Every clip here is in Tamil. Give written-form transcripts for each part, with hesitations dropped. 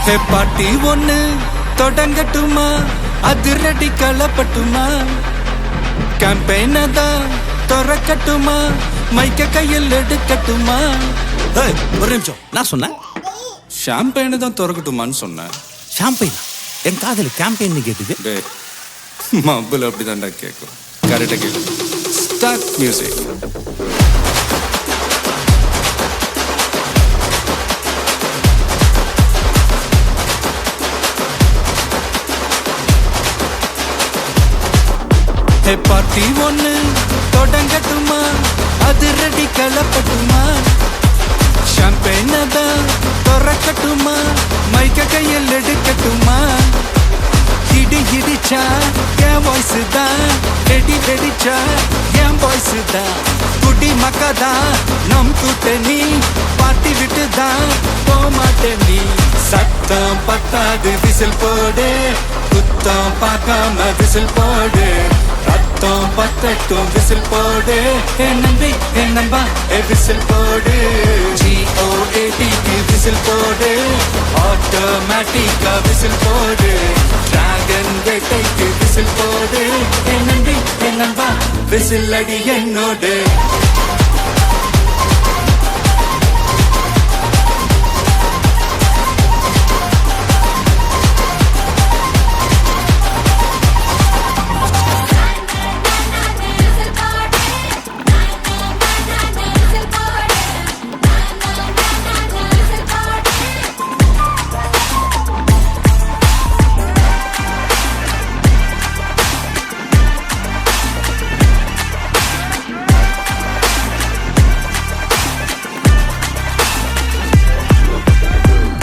ஹே பாட்டி ஒண்ணு தொடங்கட்டுமா, அதிரடி களப்பட்டுமா, கேம்பெயின தான் திறக்கட்டுமா, மைக்க கையில் எடுக்கட்டுமா. ஒரு நிமிஷம், நான் சொன்னேன் ஷாம்பெயினை தான் திறக்கட்டுமான்னு சொன்னேன். ஷாம்பெயின் என் காதல் கேம்பெயின் கேட்டுது. டே மப்பிள் அப்படிதான்டா கேட்கும். கரெக்டாக கேட்கும். Start music. ஹே பார்ட்டி ஒண்ணு தொடங்கட்டுமா, அதிரடி களப்பட்டுமா, ஷாம்பெயின தான் திறக்கட்டுமா, மைக்க கையில் எடுக்கட்டுமா. இடி இடிச்சா என் வாய்ஸ் தான், வெடி வெடிச்சா என் வாய்ஸ் தான், குடி மக்கதான் நம் கூட்டணி, பாட்டி விட்டு தான் போமாட்டேன் நீ. சத்தம் பத்தாது விசில் போடு, குத்தம் பார்க்காம விசில் போடு, ரத்தம் பத்தட்டும் விசில் போடு, என் நம்பி என் நம்பா விசில் போடு. GOATக்கு விசில் போடு, ஆட்டோமேட்டிக்கா விசில் போடு, டிராகன் வேட்டைக்கு விசில் போடு, என் நம்பி என் நம்பா விசில் அடி என்னோடு.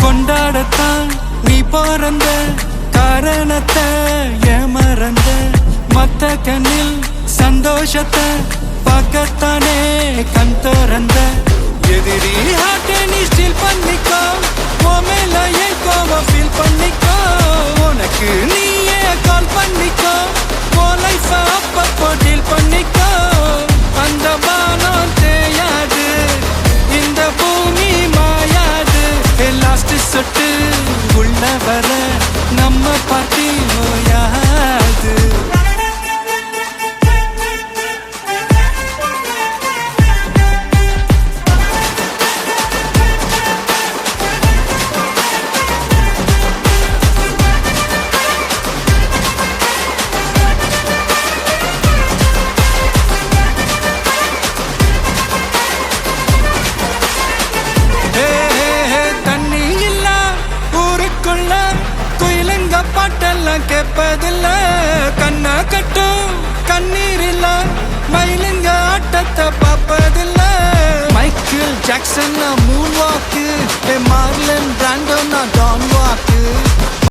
கொண்டாடத்தான் நீ பிறந்த காரணத்தை ஏமறந்த, மத்த கண்ணில் சந்தோஷத்தை பார்க்கத்தானே கண் திறந்த. எதிரி ஹார்ட்டை நீ ஸ்டீல் பண்ணிக்கோ, உன் மேல என் கோவம் ஃபீல் பண்ணிக்கோ, உனக்கு நீயே கால் பண்ணிக்கோ, உன் லைஃப அப்பப்போ டீல் பண்ணிக்கோ. அந்த வானம் தேயாது, இந்த பூமி மாயாது, லாஸ்ட் சொட்டு உள்ள வர நம்ம பாட்டி நோயாது. பாட்டெல்லாம் கேட்பதில்ல, கண்ணா கட்டும் கண்ணீர் இல்ல, மயிலுங்க ஆட்டத்தை பார்ப்பதில்ல. மைக்கேல் ஜாக்சன் மூன் வாக்கு, மார்லன் பிராண்டோ நான் டான்